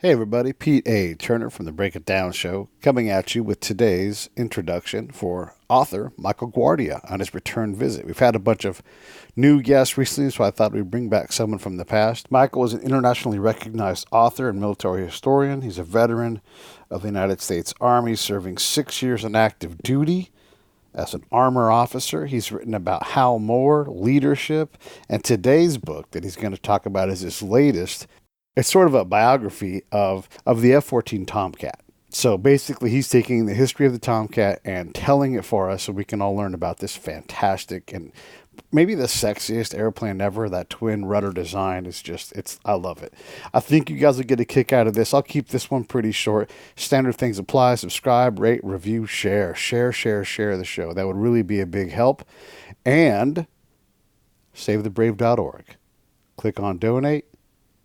Hey everybody, Pete A. Turner from the Break It Down Show, coming at you with today's introduction for author Michael Guardia on his return visit. We've had a bunch of new guests recently, so I thought we'd bring back someone from the past. Michael is an internationally recognized author and military historian. He's a veteran of the United States Army, serving 6 years in active duty as an armor officer. He's written about Hal Moore, leadership, and today's book that he's going to talk about is his latest. It's sort of a biography of the F-14 Tomcat. So basically, he's taking the history of the Tomcat and telling it for us so we can all learn about this fantastic and maybe the sexiest airplane ever. That twin rudder design is I love it. I think you guys will get a kick out of this. I'll keep this one pretty short. Standard things apply. Subscribe, rate, review, share the show. That would really be a big help. And savethebrave.org. Click on donate.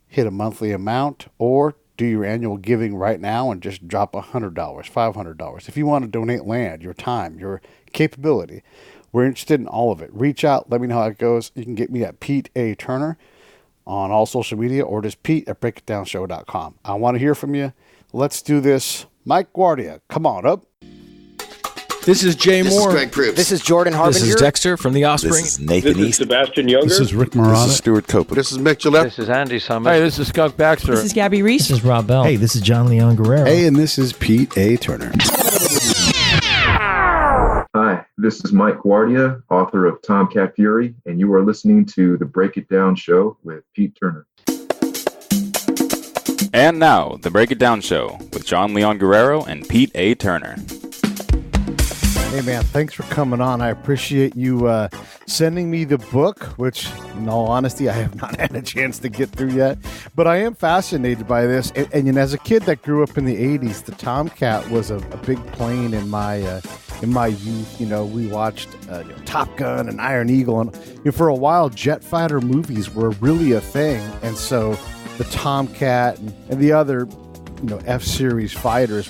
Hit a monthly amount, or do your annual giving right now and just drop $100, $500. If you want to donate land, your time, your capability, we're interested in all of it. Reach out. Let me know how it goes. You can get me at Pete A. Turner on all social media, or just Pete at breakitdownshow.com. I want to hear from you. Let's do this. Mike Guardia, come on up. This is Jay Moore. This is Greg Proops. This is Jordan Harbinger. This is Dexter from The Offspring. This is Nathan This is East. Sebastian Younger. This is Rick Morales. This is Stuart Copeland. This is Mick Gillette. This is Andy Summers. Hey, this is Skunk Baxter. This is Gabby Reese. This is Rob Bell. Hey, this is John Leon Guerrero. Hey, and this is Pete A. Turner. Hi, this is Mike Guardia, author of Tomcat Fury, and you are listening to the Break It Down Show with Pete Turner. And now, the Break It Down Show with John Leon Guerrero and Pete A. Turner. Hey man, thanks for coming on. I appreciate you sending me the book, which in all honesty, I have not had a chance to get through yet. But I am fascinated by this. And you know, as a kid that grew up in the 80s, the Tomcat was a big plane in my youth. You know, we watched Top Gun and Iron Eagle. And for a while, jet fighter movies were really a thing. And so the Tomcat and the other, F-Series fighters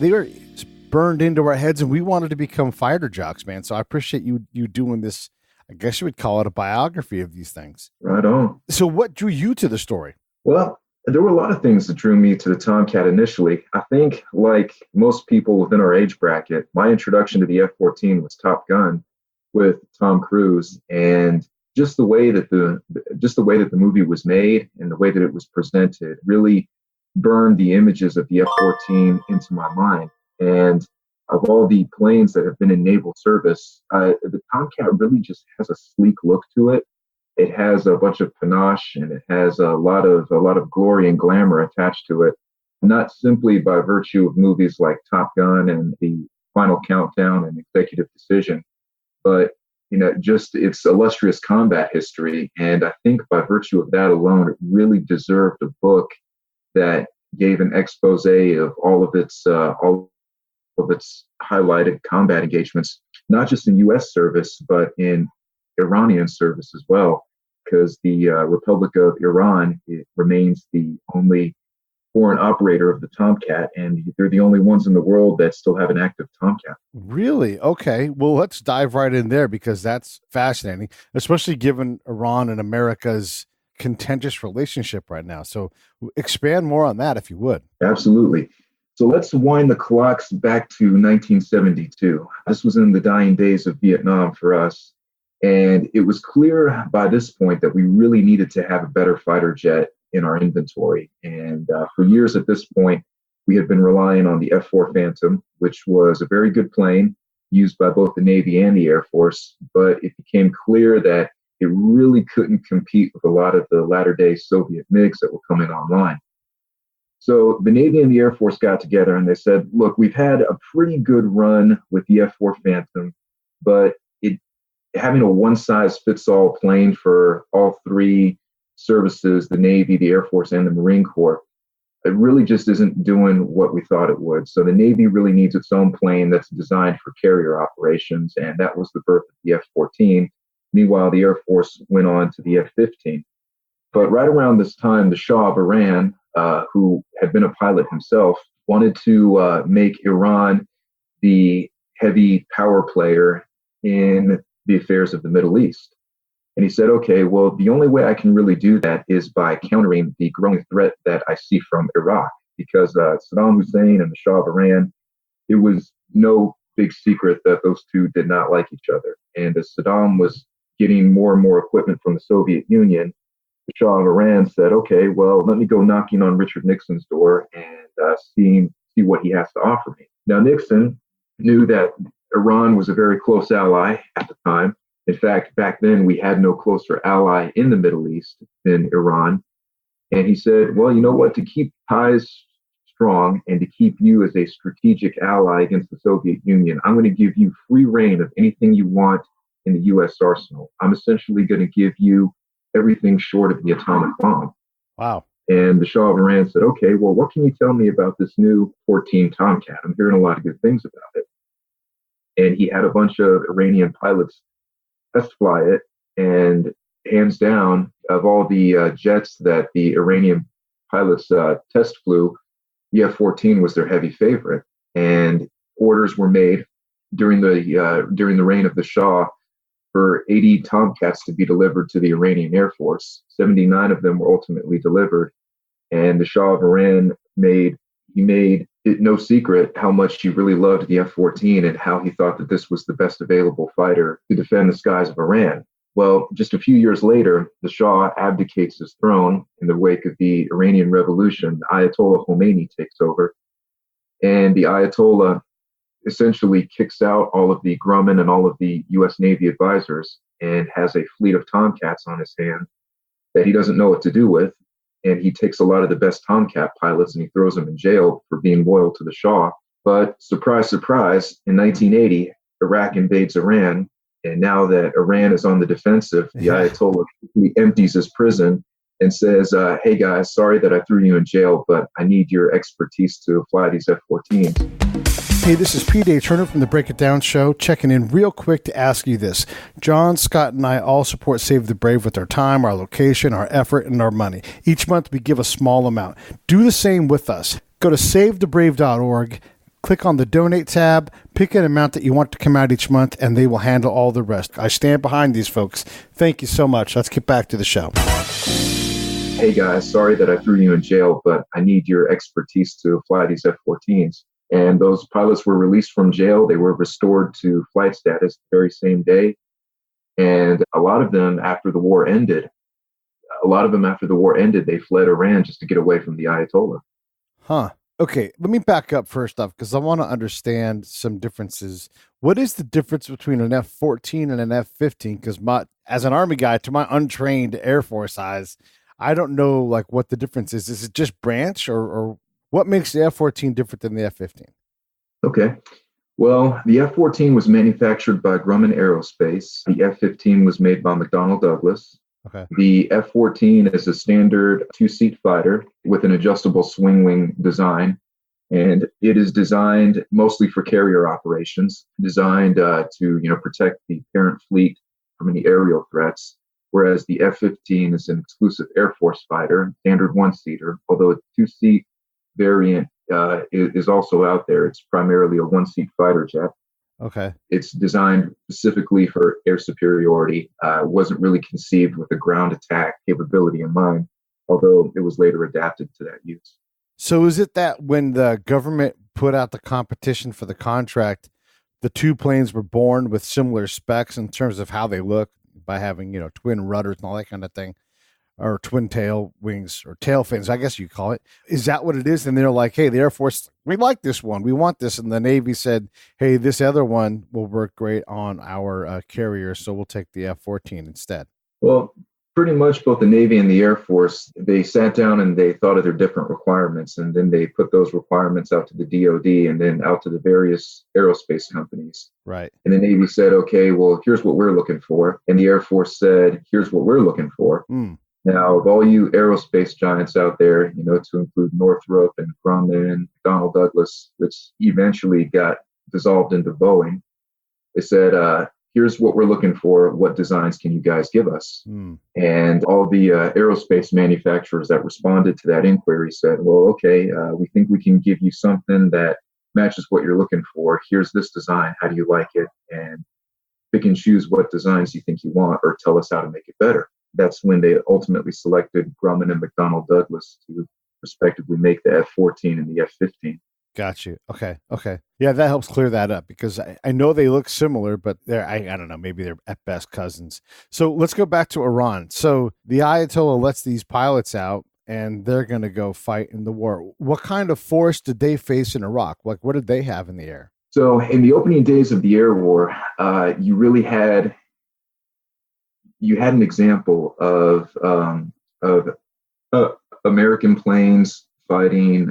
they were burned into our heads, and we wanted to become fighter jocks, man. So I appreciate you doing this. I guess you would call it a biography of these things. Right on. So what drew you to the story? Well, there were a lot of things that drew me to the Tomcat initially. I think, like most people within our age bracket, my introduction to the F-14 was Top Gun with Tom Cruise, and just the way that the movie was made and the way that it was presented really burned the images of the F-14 into my mind. And of all the planes that have been in naval service, the Tomcat really just has a sleek look to it. It has a bunch of panache, and it has a lot of glory and glamour attached to it. Not simply by virtue of movies like Top Gun and The Final Countdown and Executive Decision, but just its illustrious combat history. And I think by virtue of that alone, it really deserved a book that gave an expose of all of its highlighted combat engagements, not just in U.S. service, but in Iranian service as well, because the Republic of Iran, it remains the only foreign operator of the Tomcat, and they're the only ones in the world that still have an active Tomcat. Really? Okay. Well, let's dive right in there, because that's fascinating, especially given Iran and America's contentious relationship right now. So expand more on that, if you would. Absolutely. So let's wind the clocks back to 1972. This was in the dying days of Vietnam for us. And it was clear by this point that we really needed to have a better fighter jet in our inventory. And for years at this point, we had been relying on the F-4 Phantom, which was a very good plane used by both the Navy and the Air Force. But it became clear that it really couldn't compete with a lot of the latter-day Soviet MiGs that were coming online. So the Navy and the Air Force got together and they said, look, we've had a pretty good run with the F-4 Phantom, but having a one-size-fits-all plane for all three services, the Navy, the Air Force, and the Marine Corps, it really just isn't doing what we thought it would. So the Navy really needs its own plane that's designed for carrier operations, and that was the birth of the F-14. Meanwhile, the Air Force went on to the F-15. But right around this time, the Shah of Iran, who had been a pilot himself, wanted to make Iran the heavy power player in the affairs of the Middle East. And he said, okay, well, the only way I can really do that is by countering the growing threat that I see from Iraq, because Saddam Hussein and the Shah of Iran, it was no big secret that those two did not like each other. And as Saddam was getting more and more equipment from the Soviet Union, the Shah of Iran said, okay, well, let me go knocking on Richard Nixon's door and see what he has to offer me. Now, Nixon knew that Iran was a very close ally at the time. In fact, back then, we had no closer ally in the Middle East than Iran. And he said, well, you know what, to keep ties strong and to keep you as a strategic ally against the Soviet Union, I'm going to give you free reign of anything you want in the U.S. arsenal. I'm essentially going to give you everything short of the atomic bomb. Wow. And the Shah of Iran said, okay, well, what can you tell me about this new F-14 Tomcat? I'm hearing a lot of good things about it. And he had a bunch of Iranian pilots test fly it, and hands down, of all the jets that the Iranian pilots test flew, the F-14 was their heavy favorite. And orders were made during the reign of the Shah for 80 Tomcats to be delivered to the Iranian Air Force. 79 of them were ultimately delivered. And the Shah of Iran made it no secret how much he really loved the F-14 and how he thought that this was the best available fighter to defend the skies of Iran. Well, just a few years later, the Shah abdicates his throne in the wake of the Iranian Revolution. Ayatollah Khomeini takes over, and the Ayatollah essentially kicks out all of the Gruman and all of the U.S. Navy advisors and has a fleet of Tomcats on his hands that he doesn't know what to do with. And he takes a lot of the best Tomcat pilots and he throws them in jail for being loyal to the Shah. But surprise, surprise, in 1980, Iraq invades Iran. And now that Iran is on the defensive, the Ayatollah empties his prison and says, hey guys, sorry that I threw you in jail, but I need your expertise to fly these F-14s. Hey, this is Pete A. Turner from the Break It Down Show, checking in real quick to ask you this. John, Scott, and I all support Save the Brave with our time, our location, our effort, and our money. Each month we give a small amount. Do the same with us. Go to savethebrave.org, click on the Donate tab, pick an amount that you want to come out each month, and they will handle all the rest. I stand behind these folks. Thank you so much. Let's get back to the show. Hey guys, sorry that I threw you in jail, but I need your expertise to fly these F-14s. And those pilots were released from jail. They were restored to flight status the very same day. And a lot of them, after the war ended, they fled Iran just to get away from the Ayatollah. Huh. Okay, let me back up first off, because I want to understand some differences. What is the difference between an F-14 and an F-15? Because as an Army guy, to my untrained Air Force eyes, I don't know like what the difference is. Is it just branch or what makes the F-14 different than the F-15? Okay. Well, the F-14 was manufactured by Gruman Aerospace. The F-15 was made by McDonnell Douglas. Okay. The F-14 is a standard two-seat fighter with an adjustable swing wing design, and it is designed mostly for carrier operations, designed to protect the parent fleet from any aerial threats. Whereas the F-15 is an exclusive Air Force fighter, standard one-seater, although a two-seat variant is also out there. It's primarily a one-seat fighter jet. Okay. It's designed specifically for air superiority. Wasn't really conceived with a ground attack capability in mind, although it was later adapted to that use. So is it that when the government put out the competition for the contract, the two planes were born with similar specs in terms of how they look by having, twin rudders and all that kind of thing? Or twin tail wings or tail fins, I guess you call it. Is that what it is? And they're like, hey, the Air Force, we like this one. We want this. And the Navy said, hey, this other one will work great on our carrier, so we'll take the F-14 instead. Well, pretty much both the Navy and the Air Force, they sat down and they thought of their different requirements. And then they put those requirements out to the DOD and then out to the various aerospace companies. Right. And the Navy said, okay, well, here's what we're looking for. And the Air Force said, here's what we're looking for. Now, of all you aerospace giants out there, to include Northrop and Grumman, McDonnell Douglas, which eventually got dissolved into Boeing, they said, here's what we're looking for. What designs can you guys give us? And all the aerospace manufacturers that responded to that inquiry said, well, okay, we think we can give you something that matches what you're looking for. Here's this design. How do you like it? And pick and choose what designs you think you want or tell us how to make it better. That's when they ultimately selected Gruman and McDonnell Douglas to respectively make the F-14 and the F-15. Got you. Okay. Yeah, that helps clear that up because I know they look similar, but I don't know, maybe they're at best cousins. So let's go back to Iran. So the Ayatollah lets these pilots out and they're going to go fight in the war. What kind of force did they face in Iraq? Like, what did they have in the air? So in the opening days of the air war, you really had an example of American planes fighting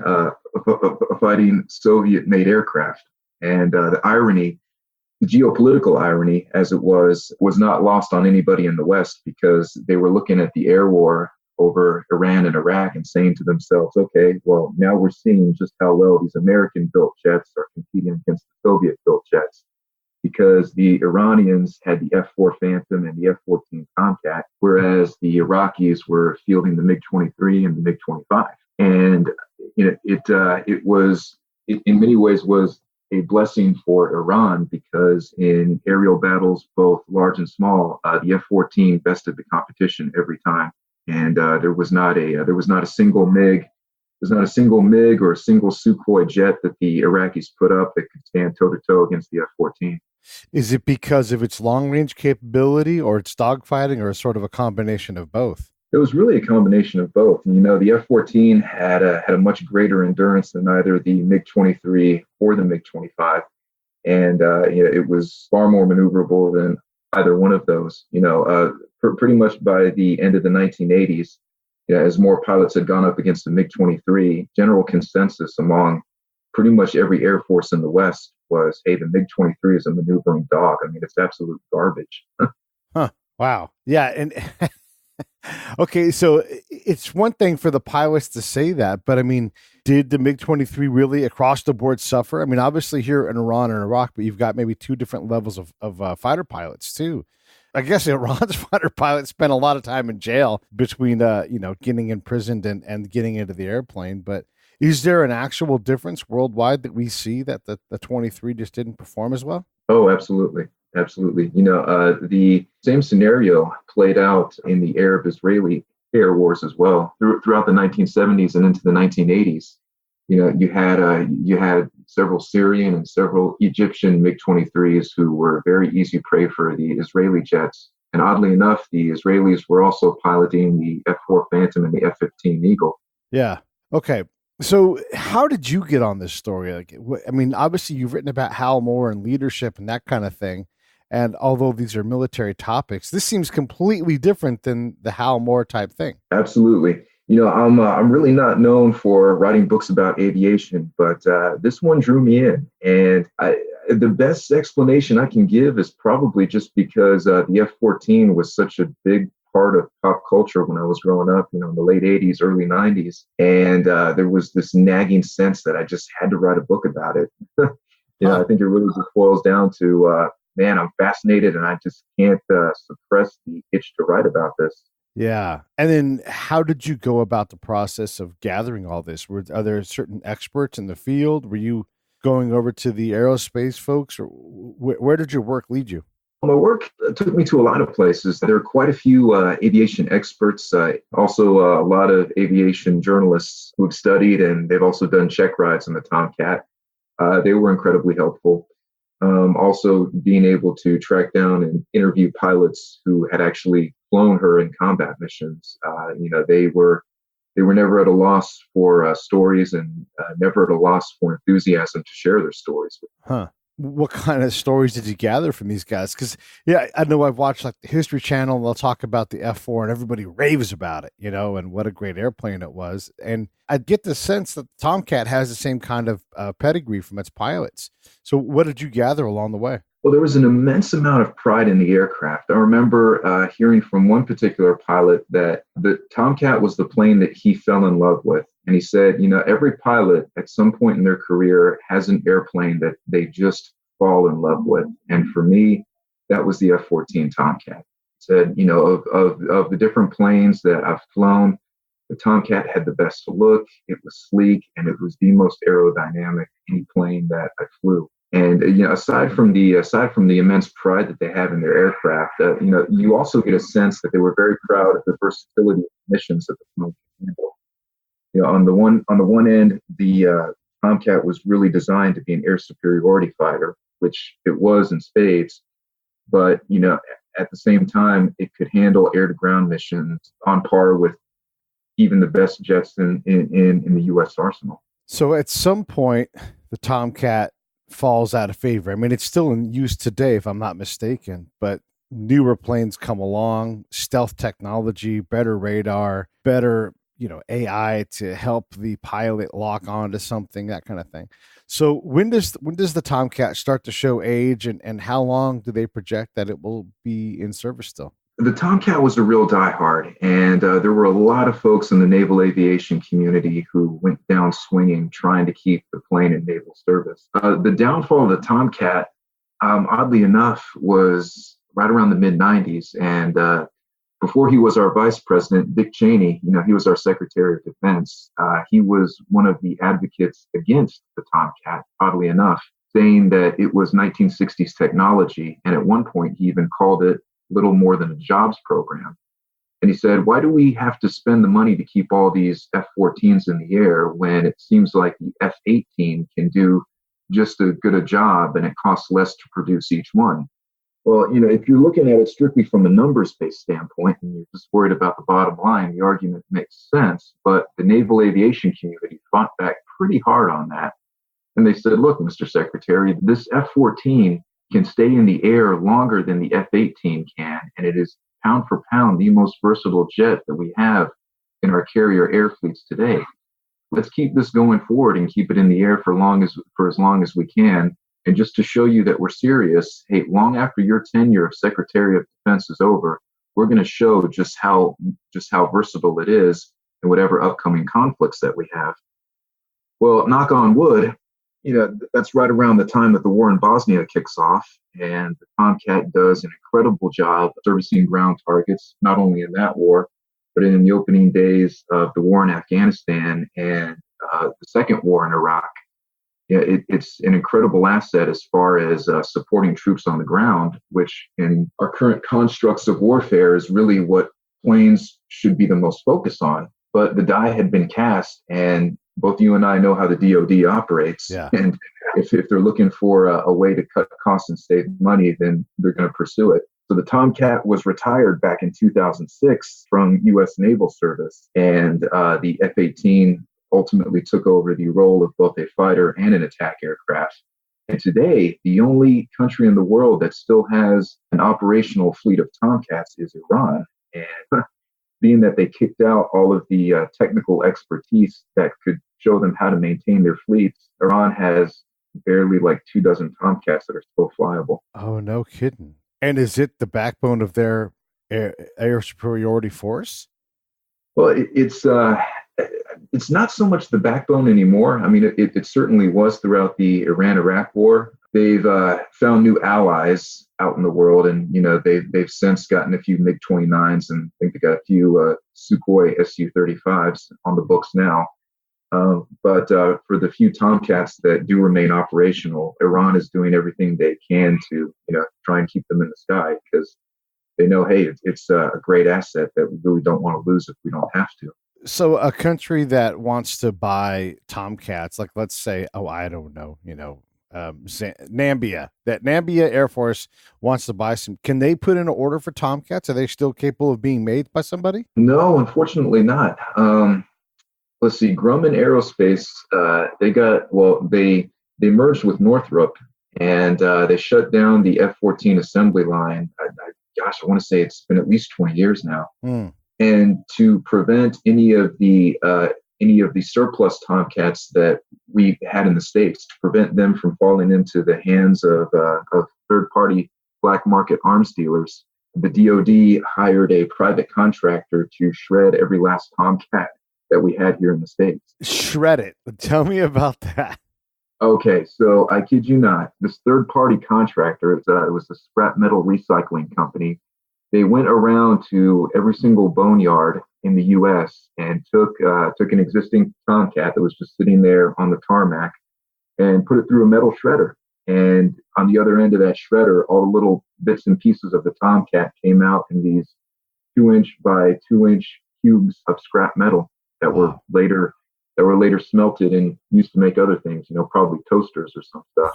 Soviet-made aircraft, and the geopolitical irony, as it was not lost on anybody in the West, because they were looking at the air war over Iran and Iraq and saying to themselves, okay, well, now we're seeing just how well these American-built jets are competing against the Soviet-built jets, because the Iranians had the F-4 Phantom and the F-14 Tomcat, whereas the Iraqis were fielding the MiG-23 and the MiG-25. And it was in many ways was a blessing for Iran, because in aerial battles, both large and small, the F-14 bested the competition every time. And there was not a single MiG or a single Sukhoi jet that the Iraqis put up that could stand toe to toe against the F-14. Is it because of its long range capability, or its dogfighting, or sort of a combination of both? It was really a combination of both. And, the F-14 had a much greater endurance than either the MiG-23 or the MiG-25, and it was far more maneuverable than either one of those. Pretty much by the end of the 1980s, as more pilots had gone up against the MiG-23, general consensus among pretty much every Air Force in the West was, hey, the MiG-23 is a maneuvering dog. I mean, it's absolute garbage. Huh. Wow. Yeah. And okay, so it's one thing for the pilots to say that, but I mean, did the MiG-23 really across the board suffer? I mean, obviously here in Iran and Iraq, but you've got maybe two different levels of fighter pilots too. I guess Iran's fighter pilots spent a lot of time in jail between, getting imprisoned and getting into the airplane. But is there an actual difference worldwide that we see that the 23 just didn't perform as well? Oh, absolutely. Absolutely. The same scenario played out in the Arab-Israeli air wars as well throughout the 1970s and into the 1980s. You had several Syrian and several Egyptian MiG-23s who were very easy prey for the Israeli jets. And oddly enough, the Israelis were also piloting the F-4 Phantom and the F-15 Eagle. Yeah. Okay. So how did you get on this story? Obviously you've written about Hal Moore and leadership and that kind of thing. And although these are military topics, this seems completely different than the Hal Moore type thing. Absolutely. I'm really not known for writing books about aviation, but this one drew me in. And the best explanation I can give is probably just because the F-14 was such a big part of pop culture when I was growing up, in the late 80s, early 90s. And there was this nagging sense that I just had to write a book about it. I think it really just boils down to, man, I'm fascinated and I just can't suppress the itch to write about this. Yeah. And then how did you go about the process of gathering all this? Are there certain experts in the field? Were you going over to the aerospace folks, or where did your work lead you? My work took me to a lot of places. There are quite a few aviation experts, also a lot of aviation journalists who've studied, and they've also done check rides on the Tomcat. They were incredibly helpful. Also being able to track down and interview pilots who had actually flown her in combat missions. They were never at a loss for stories, and never at a loss for enthusiasm to share their stories with. Huh. What kind of stories did you gather from these guys? Because, I know I've watched like the History Channel, and they'll talk about the F-4 and everybody raves about it, and what a great airplane it was. And I get the sense that Tomcat has the same kind of pedigree from its pilots. So what did you gather along the way? Well, there was an immense amount of pride in the aircraft. I remember hearing from one particular pilot that the Tomcat was the plane that he fell in love with. And he said, every pilot at some point in their career has an airplane that they just fall in love with. And for me, that was the F-14 Tomcat. He said, of the different planes that I've flown, the Tomcat had the best look. It was sleek, and it was the most aerodynamic any plane that I flew. And aside from the immense pride that they have in their aircraft, you also get a sense that they were very proud of the versatility of missions that the Tomcat handled. On the one end, the Tomcat was really designed to be an air superiority fighter, which it was in spades. But at the same time, it could handle air-to-ground missions on par with even the best jets in the U.S. arsenal. So at some point, the Tomcat falls out of favor. I mean, it's still in use today, if I'm not mistaken, but newer planes come along, stealth technology, better radar, better, AI to help the pilot lock onto something, that kind of thing. So when does the Tomcat start to show age, and how long do they project that it will be in service still? The Tomcat was a real diehard, and there were a lot of folks in the naval aviation community who went down swinging trying to keep the plane in naval service. The downfall of the Tomcat, oddly enough, was right around the mid-'90s, and before he was our vice president, Dick Cheney, he was our Secretary of Defense. He was one of the advocates against the Tomcat, oddly enough, saying that it was 1960s technology, and at one point he even called it little more than a jobs program. And he said, why do we have to spend the money to keep all these F-14s in the air when it seems like the F-18 can do just as good a job and it costs less to produce each one? Well, if you're looking at it strictly from a numbers-based standpoint and you're just worried about the bottom line, the argument makes sense. But the naval aviation community fought back pretty hard on that. And they said, look, Mr. Secretary, this F-14 can stay in the air longer than the F-18 can, and it is pound for pound the most versatile jet that we have in our carrier air fleets today. Let's keep this going forward and keep it in the air for as long as we can. And just to show you that we're serious, hey, long after your tenure of Secretary of Defense is over, we're going to show just how versatile it is in whatever upcoming conflicts that we have. Well, knock on wood, that's right around the time that the war in Bosnia kicks off, and the Tomcat does an incredible job servicing ground targets, not only in that war, but in the opening days of the war in Afghanistan and the second war in Iraq. It's an incredible asset as far as supporting troops on the ground, which in our current constructs of warfare is really what planes should be the most focused on. But the die had been cast, and both you and I know how the DoD operates. Yeah. And if they're looking for a way to cut costs and save money, then they're going to pursue it. So the Tomcat was retired back in 2006 from U.S. Naval Service, and the F-18 ultimately took over the role of both a fighter and an attack aircraft. And today, the only country in the world that still has an operational fleet of Tomcats is Iran. And being that they kicked out all of the technical expertise that could show them how to maintain their fleets, Iran has barely like 24 Tomcats that are still flyable. Oh, no kidding. And is it the backbone of their air superiority force? Well, it's not so much the backbone anymore. I mean, it certainly was throughout the Iran-Iraq war. They've found new allies out in the world, and they've since gotten a few MiG-29s, and I think they got a few Sukhoi Su-35s on the books now. But for the few Tomcats that do remain operational, Iran is doing everything they can to try and keep them in the sky, because they know, hey, it's a great asset that we really don't want to lose if we don't have to. So a country that wants to buy Tomcats, like let's say, I don't know, Namibia, that Namibia Air Force wants to buy some, can they put in an order for Tomcats? Are they still capable of being made by somebody? No, unfortunately not. Let's see, Gruman Aerospace, they merged with Northrop, and they shut down the F-14 assembly line. I want to say it's been at least 20 years now. And to prevent any of the surplus Tomcats that we had in the States, to prevent them from falling into the hands of third-party black market arms dealers, the DoD hired a private contractor to shred every last Tomcat that we had here in the States. Shred it. Tell me about that. Okay, so I kid you not, this third-party contractor, it was a scrap metal recycling company. They went around to every single boneyard in the U.S. and took an existing Tomcat that was just sitting there on the tarmac and put it through a metal shredder. And on the other end of that shredder, all the little bits and pieces of the Tomcat came out in these 2-inch by 2-inch cubes of scrap metal that were later smelted and used to make other things, probably toasters or some stuff.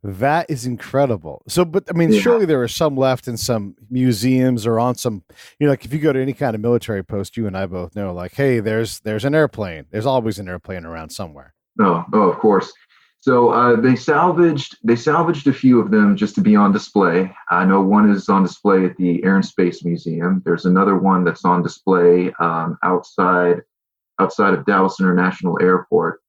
That is incredible. So, but I mean, surely there are some left in some museums or on some, like if you go to any kind of military post, you and I both know, like, hey, there's an airplane. There's always an airplane around somewhere. Oh, of course. So they salvaged a few of them just to be on display. I know one is on display at the Air and Space Museum. There's another one that's on display outside of Dallas International Airport.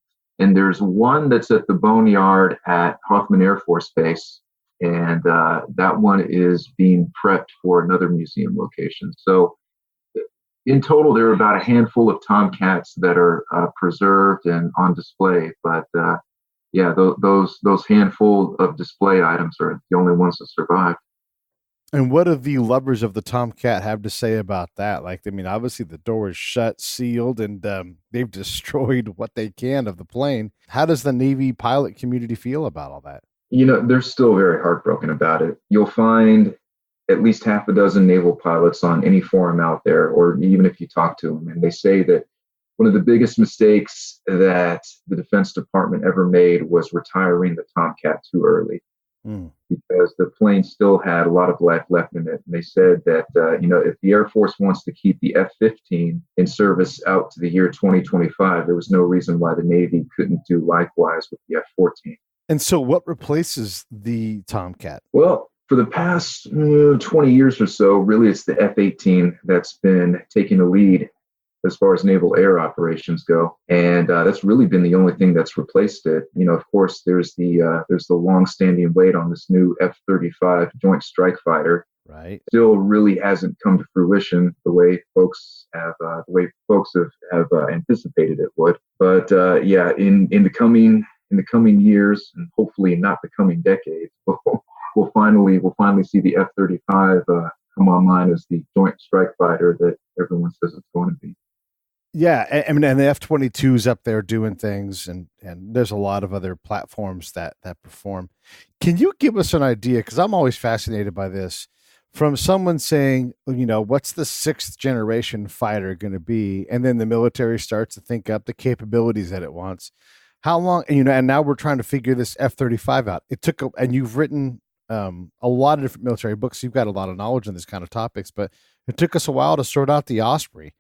And there's one that's at the Boneyard at Hoffman Air Force Base. And that one is being prepped for another museum location. So in total, there are about a handful of Tomcats that are preserved and on display. But those handful of display items are the only ones that survive. And what do the lovers of the Tomcat have to say about that? Like, I mean, obviously the door is shut, sealed, and they've destroyed what they can of the plane. How does the Navy pilot community feel about all that? They're still very heartbroken about it. You'll find at least half a dozen naval pilots on any forum out there, or even if you talk to them, and they say that one of the biggest mistakes that the Defense Department ever made was retiring the Tomcat too early. Because the plane still had a lot of life left in it. And they said that, if the Air Force wants to keep the F-15 in service out to the year 2025, there was no reason why the Navy couldn't do likewise with the F-14. And so what replaces the Tomcat? Well, for the past 20 years or so, really it's the F-18 that's been taking the lead as far as naval air operations go, and that's really been the only thing that's replaced it. Of course, there's the long-standing wait on this new F-35 Joint Strike Fighter. Right. Still really hasn't come to fruition the way folks have anticipated it would. But in the coming years, and hopefully not the coming decades, we'll finally see the F-35 come online as the Joint Strike Fighter that everyone says it's going to be. Yeah, I mean, and the F-22 is up there doing things, and there's a lot of other platforms that perform. Can you give us an idea? Because I'm always fascinated by this. From someone saying, what's the 6th generation fighter going to be? And then the military starts to think up the capabilities that it wants. How long, and now we're trying to figure this F-35 out. It took, and you've written a lot of different military books. You've got a lot of knowledge on this kind of topics, but it took us a while to sort out the Osprey.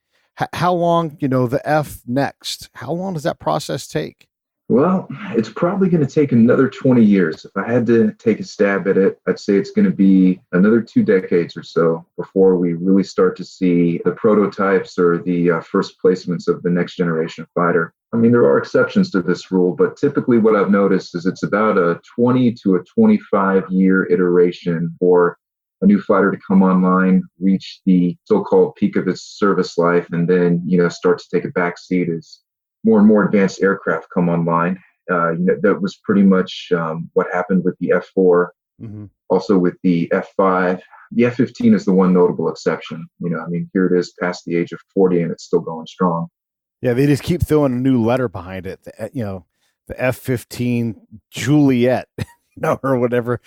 How long, the F next, how long does that process take? Well, it's probably going to take another 20 years. If I had to take a stab at it, I'd say it's going to be another 2 decades or so before we really start to see the prototypes or the first placements of the next generation fighter. I mean, there are exceptions to this rule, but typically what I've noticed is it's about a 20 to a 25-year iteration for a new fighter to come online, reach the so-called peak of its service life, and then, start to take a backseat as more and more advanced aircraft come online. That was pretty much what happened with the F-4, also with the F-5. The F-15 is the one notable exception. Here it is past the age of 40 and it's still going strong. Yeah, they just keep throwing a new letter behind it. The F-15 Juliet, or whatever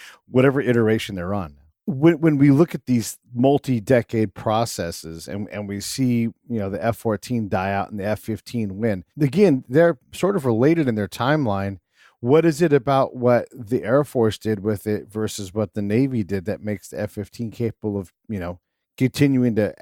iteration they're on. When we look at these multi-decade processes and we see, the F-14 die out and the F-15 win, again, they're sort of related in their timeline. What is it about what the Air Force did with it versus what the Navy did that makes the F-15 capable of, continuing to,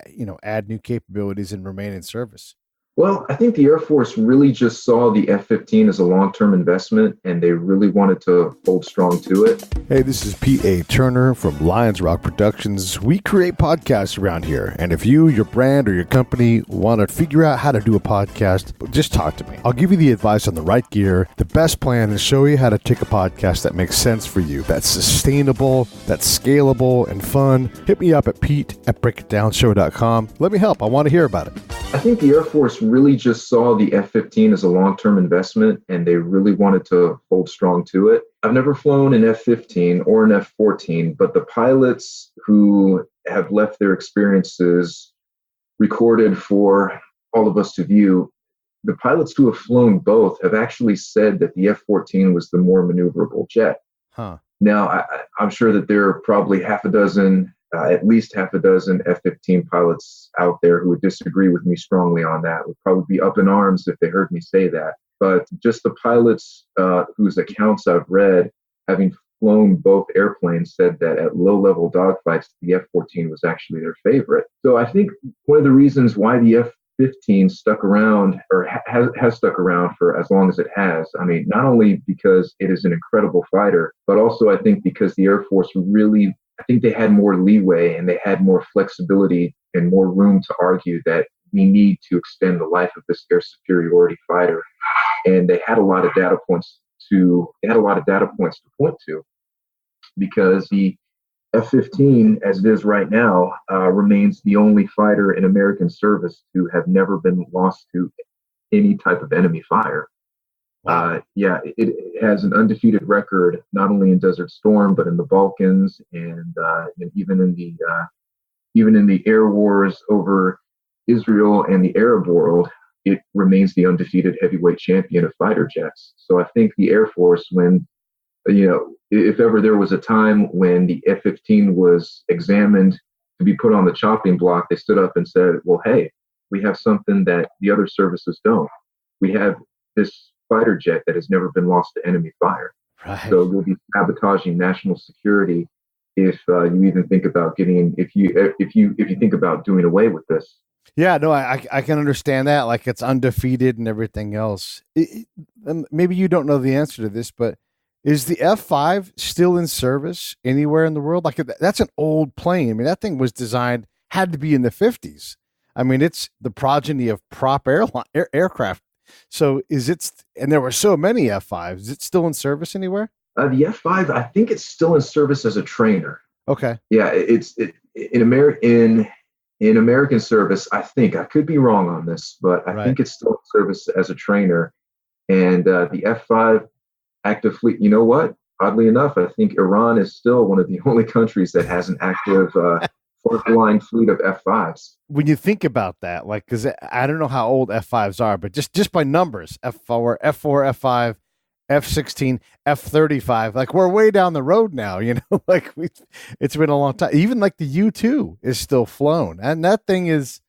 add new capabilities and remain in service? Well, I think the Air Force really just saw the F-15 as a long-term investment, and they really wanted to hold strong to it. Hey, this is Pete A. Turner from Lions Rock Productions. We create podcasts around here, and if you, your brand, or your company want to figure out how to do a podcast, just talk to me. I'll give you the advice on the right gear, the best plan, and show you how to take a podcast that makes sense for you, that's sustainable, that's scalable, and fun. Hit me up at pete@breakitdownshow.com. Let me help. I want to hear about it. I think the Air Force really just saw the F-15 as a long-term investment, and they really wanted to hold strong to it. I've never flown an F-15 or an F-14, but the pilots who have left their experiences recorded for all of us to view the pilots who have flown both have actually said that the F-14 was the more maneuverable jet. Huh. Now, I'm sure that there are probably at least half a dozen F-15 pilots out there who would disagree with me strongly on that, would probably be up in arms if they heard me say that. But just the pilots whose accounts I've read, having flown both airplanes, said that at low-level dogfights, the F-14 was actually their favorite. So I think one of the reasons why the F-15 stuck around, or has stuck around for as long as it has, I mean, not only because it is an incredible fighter, but also I think because the Air Force really, I think they had more leeway and they had more flexibility and more room to argue that we need to extend the life of this air superiority fighter. And they had a lot of data points to point to, because the F-15, as it is right now, remains the only fighter in American service to have never been lost to any type of enemy fire. Wow. It has an undefeated record, not only in Desert Storm, but in the Balkans and even in the air wars over Israel and the Arab world. It remains the undefeated heavyweight champion of fighter jets. So I think the Air Force, when, if ever there was a time when the F-15 was examined to be put on the chopping block, they stood up and said, well, hey, we have something that the other services don't. We have this fighter jet that has never been lost to enemy fire. Right. So we'll be sabotaging national security if you even think about if you think about doing away with this. Yeah, no, I can understand that. Like, it's undefeated and everything else. Maybe you don't know the answer to this, but is the F-5 still in service anywhere in the world? Like, that's an old plane. I mean, that thing was designed, had to be in the 50s. I mean, it's the progeny of prop aircraft. So and there were so many F-5s, is it still in service anywhere? The F-5, I think it's still in service as a trainer. Okay. Yeah, in American service, I think, I could be wrong on this, but I think it's still in service as a trainer. And the F-5 active fleet, you know what? Oddly enough, I think Iran is still one of the only countries that has an active fourth-line fleet of F-5s. When you think about that, like, because I don't know how old F-5s are, but just by numbers, F-4, F-5, F-16, F-35, like, we're way down the road now, like it's been a long time. Even like the U-2 is still flown. And that thing is,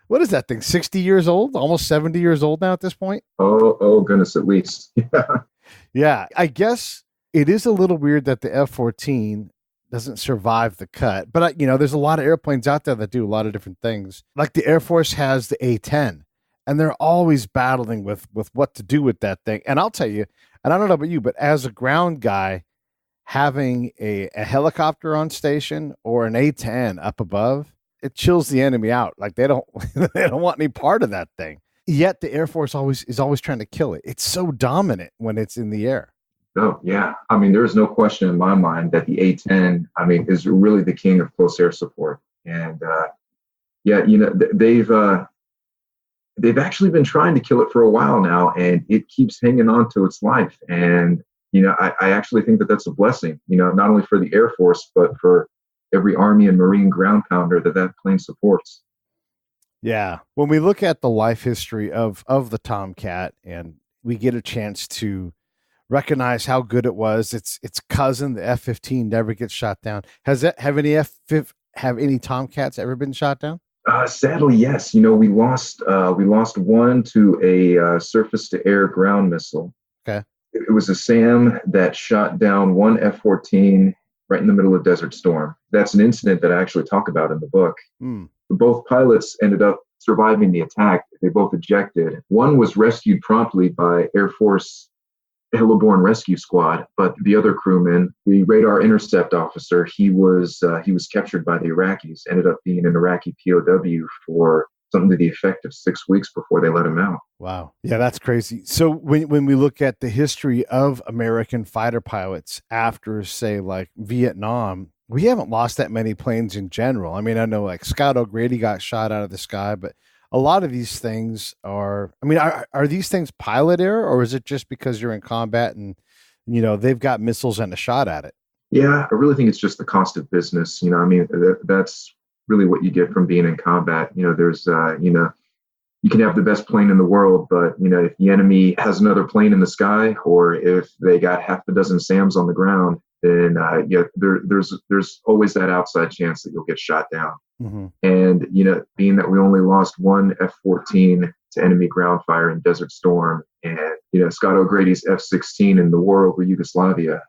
what is that thing, 60 years old, almost 70 years old now at this point? Oh goodness, at least. Yeah, I guess it is a little weird that the F-14 doesn't survive the cut. But, there's a lot of airplanes out there that do a lot of different things. Like the Air Force has the A-10, and they're always battling with what to do with that thing. And I'll tell you, and I don't know about you, but as a ground guy, having a helicopter on station or an A-10 up above, it chills the enemy out. Like, they don't they don't want any part of that thing. Yet the Air Force is always trying to kill it. It's so dominant when it's in the air. Oh, yeah. I mean, there's no question in my mind that the A-10, is really the king of close air support. And they've actually been trying to kill it for a while now, and it keeps hanging on to its life. And, I actually think that that's a blessing, not only for the Air Force, but for every Army and Marine ground pounder that plane supports. Yeah. When we look at the life history of the Tomcat, and we get a chance to recognize how good it was, its cousin, the F-15, never gets shot down. Have any Tomcats ever been shot down? Sadly, yes. We lost one to a surface-to-air ground missile. Okay. It was a SAM that shot down one F-14 right in the middle of Desert Storm. That's an incident that I actually talk about in the book. Both pilots ended up surviving the attack. They both ejected. One was rescued promptly by Air Force Heliborne Rescue Squad, but the other crewman, the radar intercept officer, he was captured by the Iraqis, ended up being an Iraqi POW for something to the effect of 6 weeks before they let him out. Wow. Yeah, that's crazy. So when we look at the history of American fighter pilots after, say, like Vietnam, we haven't lost that many planes in general. I mean, I know like Scott O'Grady got shot out of the sky, but a lot of these things are these things pilot error, or is it just because you're in combat and, they've got missiles and a shot at it? Yeah, I really think it's just the cost of business. That's really what you get from being in combat. There's, you can have the best plane in the world, but if the enemy has another plane in the sky, or if they got half a dozen SAMs on the ground, then there's always that outside chance that you'll get shot down. Mm-hmm. And being that we only lost one F-14 to enemy ground fire in Desert Storm, and Scott O'Grady's F-16 in the war over Yugoslavia,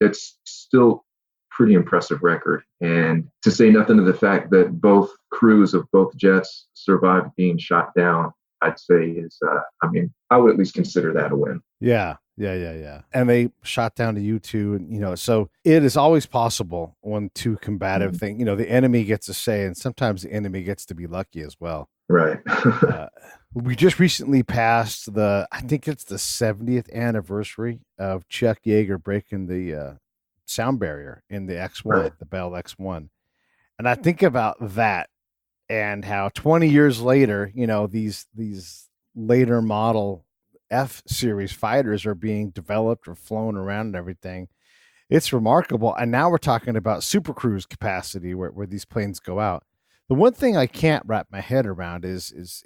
it's still pretty impressive record. And to say nothing of the fact that both crews of both jets survived being shot down, I'd say is, I would at least consider that a win. Yeah. And they shot down to U-2, and so it is always possible when two combative thing, the enemy gets a say, and sometimes the enemy gets to be lucky as well. Right. We just recently passed I think it's the 70th anniversary of Chuck Yeager breaking the sound barrier in the X1, right. The Bell X1. And I think about that and how 20 years later, these later model F series fighters are being developed or flown around and everything. It's remarkable. And now we're talking about super cruise capacity where these planes go out. The one thing I can't wrap my head around is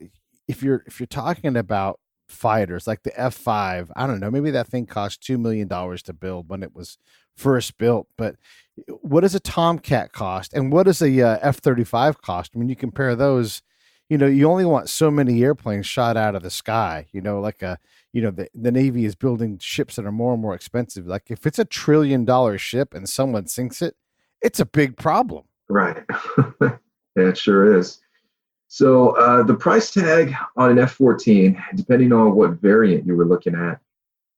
if you're talking about fighters like the F5, I don't know, maybe that thing cost $2 million to build when it was first built, but what does a Tomcat cost and what does a F-35 cost? I mean, you compare those, you only want so many airplanes shot out of the sky, the Navy is building ships that are more and more expensive. Like if it's $1 trillion ship and someone sinks it, it's a big problem. Right. Yeah, it sure is. So the price tag on an F-14, depending on what variant you were looking at,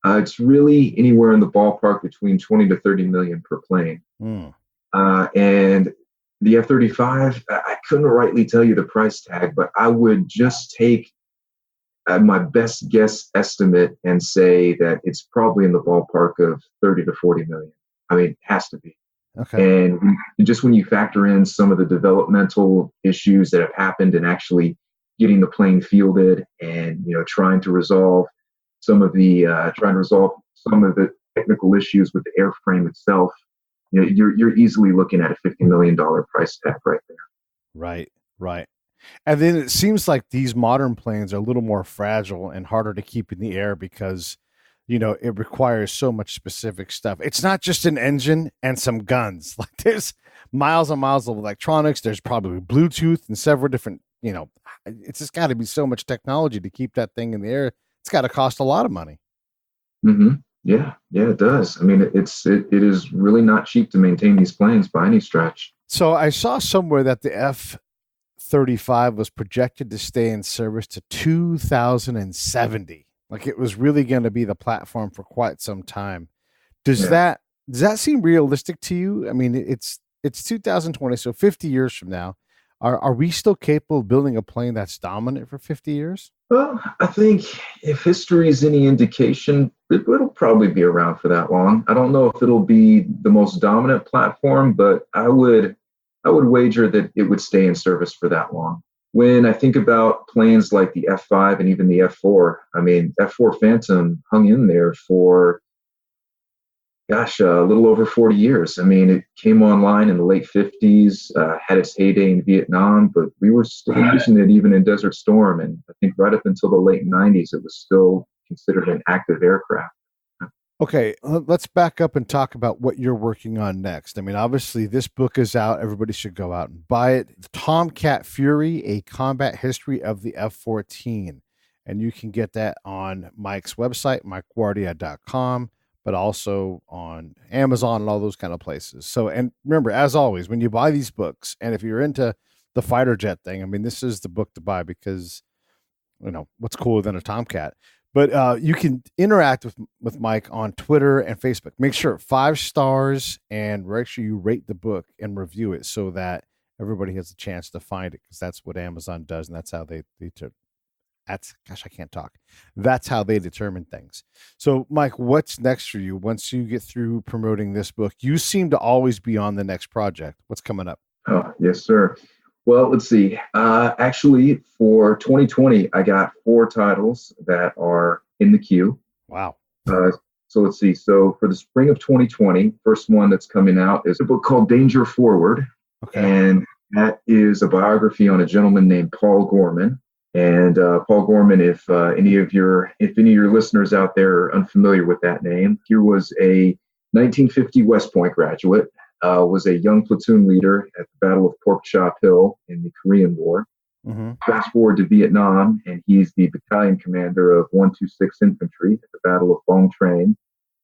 it's really anywhere in the ballpark between 20 to 30 million per plane. And the F-35, I couldn't rightly tell you the price tag, but I would just take my best guess estimate and say that it's probably in the ballpark of 30 to 40 million. I mean, it has to be. Okay. And just when you factor in some of the developmental issues that have happened and actually getting the plane fielded and, trying to resolve some of the technical issues with the airframe itself, you're easily looking at a $50 million price tag right there. Right. And then it seems like these modern planes are a little more fragile and harder to keep in the air because, it requires so much specific stuff. It's not just an engine and some guns. Like there's miles and miles of electronics. There's probably Bluetooth and several different, it's just got to be so much technology to keep that thing in the air. It's got to cost a lot of money. Mm-hmm. Yeah, it does. I mean, it is really not cheap to maintain these planes by any stretch. So I saw somewhere that the F-35 was projected to stay in service to 2070. Like it was really going to be the platform for quite some time. Does that seem realistic to you? I mean, it's 2020, so 50 years from now, are we still capable of building a plane that's dominant for 50 years? Well, I think if history is any indication, it'll probably be around for that long. I don't know if it'll be the most dominant platform, but I would wager that it would stay in service for that long. When I think about planes like the F-5 and even the F-4, I mean, F-4 Phantom hung in there for, a little over 40 years. I mean, it came online in the late 50s, had its heyday in Vietnam, but we were still using it even in Desert Storm. And I think right up until the late 90s, it was still considered an active aircraft. Okay, let's back up and talk about what you're working on next. I mean, obviously, this book is out. Everybody should go out and buy it. Tomcat Fury, A Combat History of the F-14. And you can get that on Mike's website, MikeGuardia.com, but also on Amazon and all those kind of places. So, and remember, as always, when you buy these books, and if you're into the fighter jet thing, I mean, this is the book to buy because, what's cooler than a Tomcat? But you can interact with Mike on Twitter and Facebook. Make sure 5 stars and make sure you rate the book and review it so that everybody has a chance to find it, because that's what Amazon does, and that's how I can't talk. That's how they determine things. So, Mike, what's next for you once you get through promoting this book? You seem to always be on the next project. What's coming up? Oh, yes, sir. Well, let's see. Actually, for 2020, I got 4 titles that are in the queue. Wow. So let's see. So for the spring of 2020, first one that's coming out is a book called Danger Forward. Okay. And that is a biography on a gentleman named Paul Gorman. And Paul Gorman, if any of your listeners out there are unfamiliar with that name, he was a 1950 West Point graduate, was a young platoon leader at the Battle of Pork Chop Hill in the Korean War. Mm-hmm. Fast forward to Vietnam, and he's the battalion commander of 126 Infantry at the Battle of Bong Train,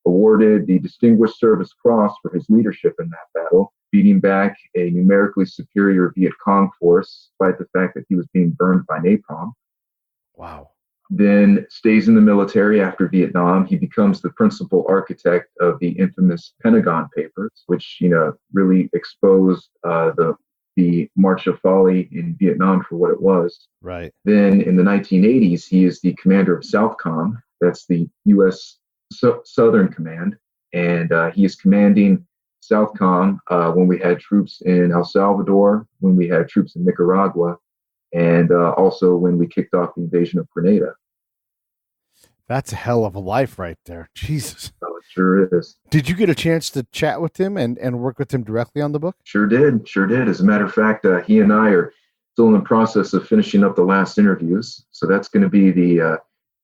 awarded the Distinguished Service Cross for his leadership in that battle, beating back a numerically superior Viet Cong force, despite the fact that he was being burned by napalm. Wow. Then stays in the military after Vietnam. He becomes the principal architect of the infamous Pentagon Papers, which, really exposed the March of Folly in Vietnam for what it was. Right. Then in the 1980s, he is the commander of SOUTHCOM. That's the U.S. Southern Command. And he is commanding SOUTHCOM when we had troops in El Salvador, when we had troops in Nicaragua, and also when we kicked off the invasion of Grenada. That's a hell of a life right there. Jesus. Oh, it sure is. Did you get a chance to chat with him and work with him directly on the book? Sure did. As a matter of fact, he and I are still in the process of finishing up the last interviews. So that's going to be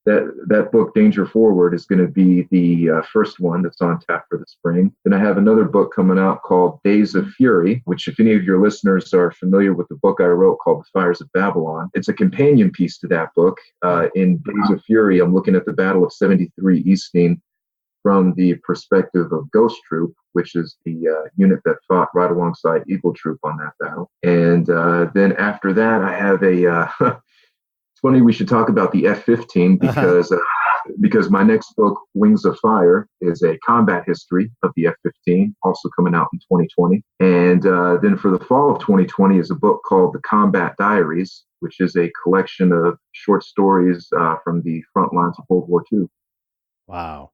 that book, Danger Forward, is going to be the first one that's on tap for the spring. Then I have another book coming out called Days of Fury, which if any of your listeners are familiar with the book I wrote called The Fires of Babylon, it's a companion piece to that book. In Days of Fury, I'm looking at the Battle of 73 Easting from the perspective of Ghost Troop, which is the unit that fought right alongside Eagle Troop on that battle. And then after that, I have a... It's funny we should talk about the F-15 because my next book, Wings of Fire, is a combat history of the F-15, also coming out in 2020. And then for the fall of 2020 is a book called The Combat Diaries, which is a collection of short stories from the front lines of World War II. Wow.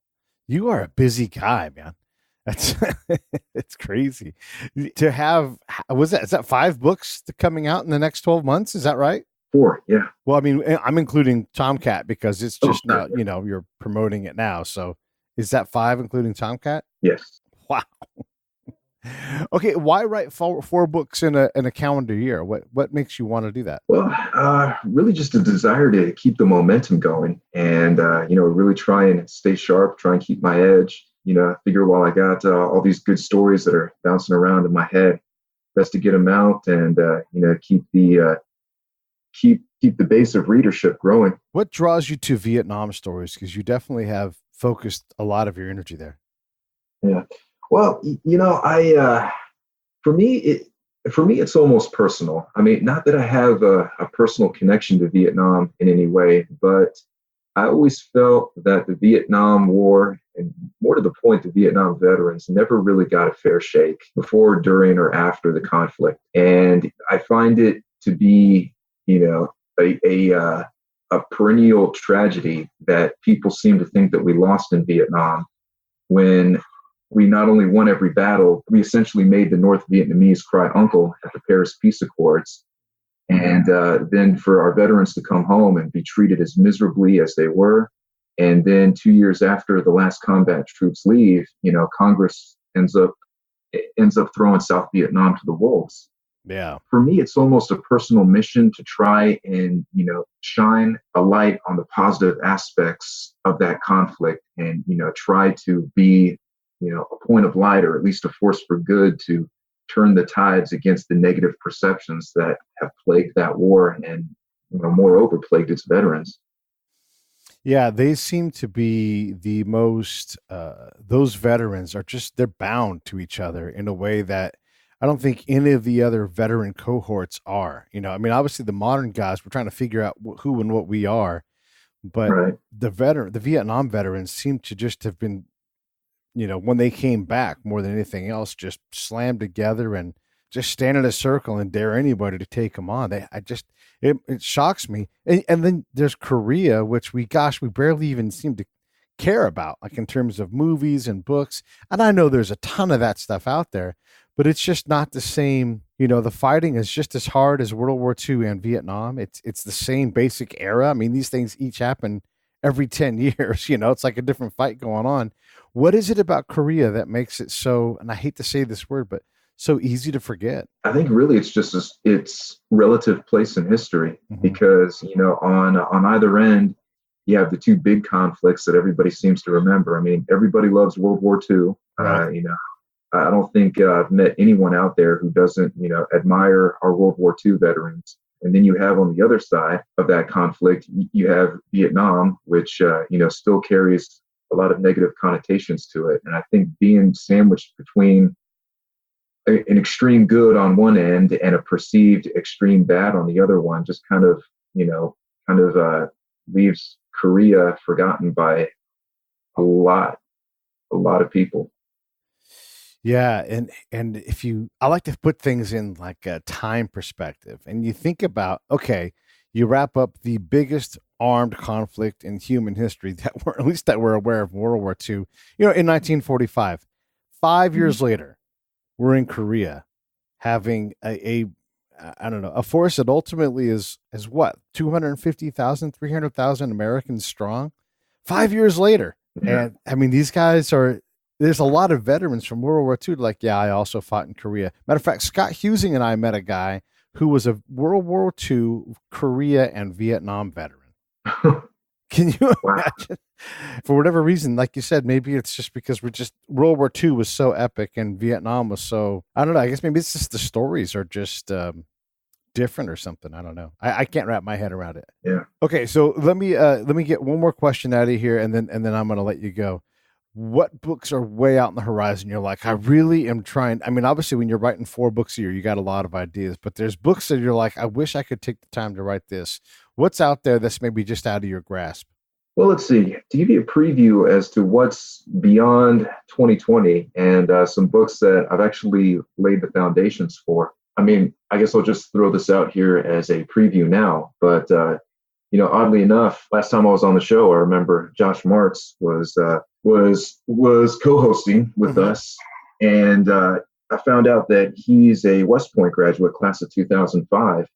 You are a busy guy, man. That's it's crazy. To have, is that 5 books coming out in the next 12 months? Is that right? 4, yeah. Well, I mean, I'm including Tomcat because it's just now, you're promoting it now. So is that 5 including Tomcat? Yes. Wow. Okay. Why write 4 books in a calendar year? What makes you want to do that? Well, really just a desire to keep the momentum going and, really try and stay sharp, try and keep my edge. I figure while I got all these good stories that are bouncing around in my head, best to get them out and, keep the base of readership growing. What draws you to Vietnam stories? Because you definitely have focused a lot of your energy there. Yeah. Well, for me, it's almost personal. I mean, not that I have a personal connection to Vietnam in any way, but I always felt that the Vietnam War, and more to the point, the Vietnam veterans never really got a fair shake before, during, or after the conflict. And I find it to be a perennial tragedy that people seem to think that we lost in Vietnam when we not only won every battle, we essentially made the North Vietnamese cry uncle at the Paris Peace Accords. And then for our veterans to come home and be treated as miserably as they were. And then 2 years after the last combat troops leave, Congress ends up throwing South Vietnam to the wolves. Yeah. For me, it's almost a personal mission to try and, shine a light on the positive aspects of that conflict and, try to be, a point of light or at least a force for good to turn the tides against the negative perceptions that have plagued that war and, moreover, plagued its veterans. Yeah, they seem to be the most, those veterans are they're bound to each other in a way that I don't think any of the other veteran cohorts are. Obviously the modern guys, we're trying to figure out who and what we are, but right. the Vietnam veterans seem to just have been, when they came back more than anything else, just slammed together and just stand in a circle and dare anybody to take them on. It shocks me. And then there's Korea, which we barely even seem to care about, like in terms of movies and books. And I know there's a ton of that stuff out there, but it's just not the same. The fighting is just as hard as World War II and Vietnam. It's the same basic era. I mean, these things each happen every 10 years, it's like a different fight going on. What is it about Korea that makes it so, and I hate to say this word, but so easy to forget. I think really it's just its relative place in history, because on either end you have the two big conflicts that everybody seems to remember. I mean, everybody loves World War II. Right. I don't think I've met anyone out there who doesn't admire our World War II veterans. And then you have on the other side of that conflict, you have Vietnam, which still carries a lot of negative connotations to it. And I think being sandwiched between an extreme good on one end and a perceived extreme bad on the other one just kind of leaves Korea forgotten by a lot of people. Yeah, and I like to put things in like a time perspective, and you think about, okay, you wrap up the biggest armed conflict in human history that we're aware of, World War II, in 1945. 5 years later, we're in Korea having a I don't know, a force that ultimately is what, 250,000, 300,000 Americans strong 5 years later. Yeah. And I mean, these guys there's a lot of veterans from World War II. Like, yeah, I also fought in Korea. Matter of fact, Scott Husing and I met a guy who was a World War II, Korea, and Vietnam veteran. Can you imagine? For whatever reason, like you said, maybe it's just because World War II was so epic and Vietnam was so, I don't know. I guess maybe it's just the stories are just different or something. I don't know. I can't wrap my head around it. Yeah. Okay, so let me get one more question out of here, and then I'm going to let you go. What books are way out in the horizon? You're like, I really am trying. I mean, obviously, when you're writing 4 books a year, you got a lot of ideas, but there's books that you're like, I wish I could take the time to write this. What's out there that's maybe just out of your grasp? Well, let's see. To give you a preview as to what's beyond 2020 and some books that I've actually laid the foundations for. I mean, I guess I'll just throw this out here as a preview now, but oddly enough, last time I was on the show, I remember Josh Martz was co-hosting with us, and I found out that he's a West Point graduate, class of 2005,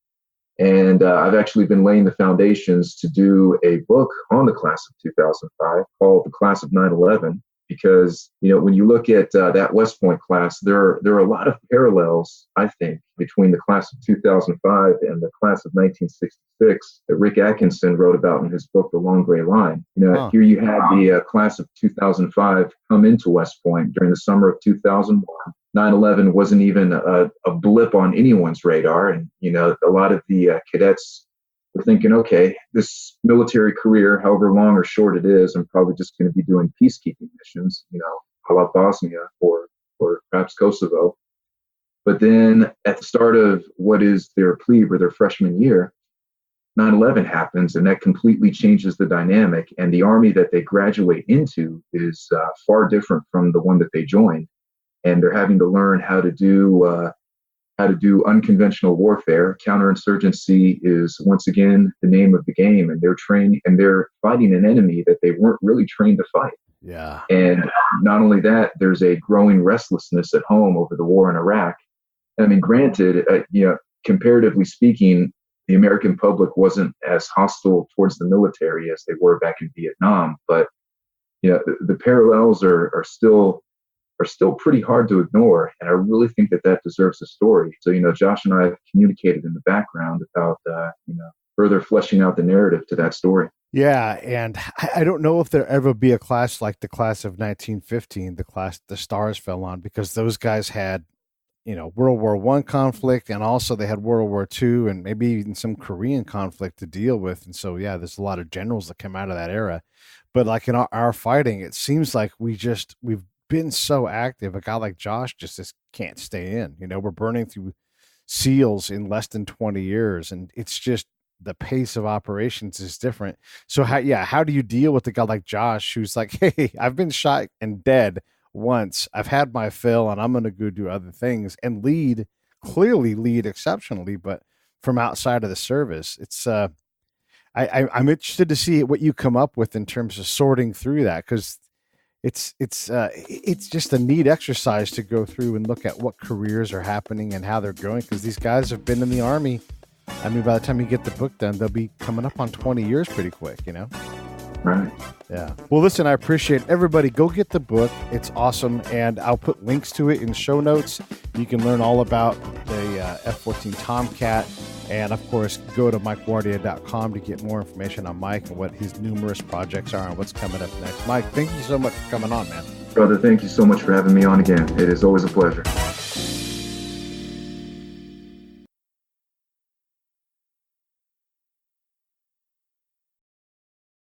and I've actually been laying the foundations to do a book on the class of 2005 called The Class of 9/11. Because when you look at that West Point class, there are a lot of parallels, I think, between the class of 2005 and the class of 1966 that Rick Atkinson wrote about in his book, The Long Gray Line. Here you had the class of 2005 come into West Point during the summer of 2001. 9/11 wasn't even a blip on anyone's radar, and a lot of the cadets were thinking, okay, this military career, however long or short it is, I'm probably just going to be doing peacekeeping missions, a la Bosnia or perhaps Kosovo. But then at the start of what is their plebe or their freshman year, 9/11 happens, and that completely changes the dynamic. And the army that they graduate into is far different from the one that they joined. And they're having to learn how to do unconventional warfare. Counterinsurgency is once again the name of the game, and they're fighting an enemy that they weren't really trained to fight. Yeah. And not only that, there's a growing restlessness at home over the war in Iraq. I mean, granted, comparatively speaking, the American public wasn't as hostile towards the military as they were back in Vietnam, but the parallels are still pretty hard to ignore. And I really think that deserves a story. So, Josh and I have communicated in the background about, further fleshing out the narrative to that story. Yeah. And I don't know if there'll ever be a class like the class of 1915, the class the stars fell on, because those guys had, World War I conflict, and also they had World War II and maybe even some Korean conflict to deal with. And so, yeah, there's a lot of generals that come out of that era. But like in our fighting, it seems like we've been so active. A guy like Josh just can't stay in. We're burning through SEALs in less than 20 years, and it's just the pace of operations is different. So how do you deal with a guy like Josh who's like, hey, I've been shot and dead once, I've had my fill, and I'm going to go do other things and clearly lead exceptionally, but from outside of the service? It's I'm interested to see what you come up with in terms of sorting through that, because it's just a neat exercise to go through and look at what careers are happening and how they're growing, because these guys have been in the Army. I mean, by the time you get the book done, they'll be coming up on 20 years pretty quick, Right. Yeah. Well, listen, I appreciate everybody. Go get the book. It's awesome. And I'll put links to it in show notes. You can learn all about the F-14 Tomcat. And, of course, go to MikeGuardia.com to get more information on Mike and what his numerous projects are and what's coming up next. Mike, thank you so much for coming on, man. Brother, thank you so much for having me on again. It is always a pleasure.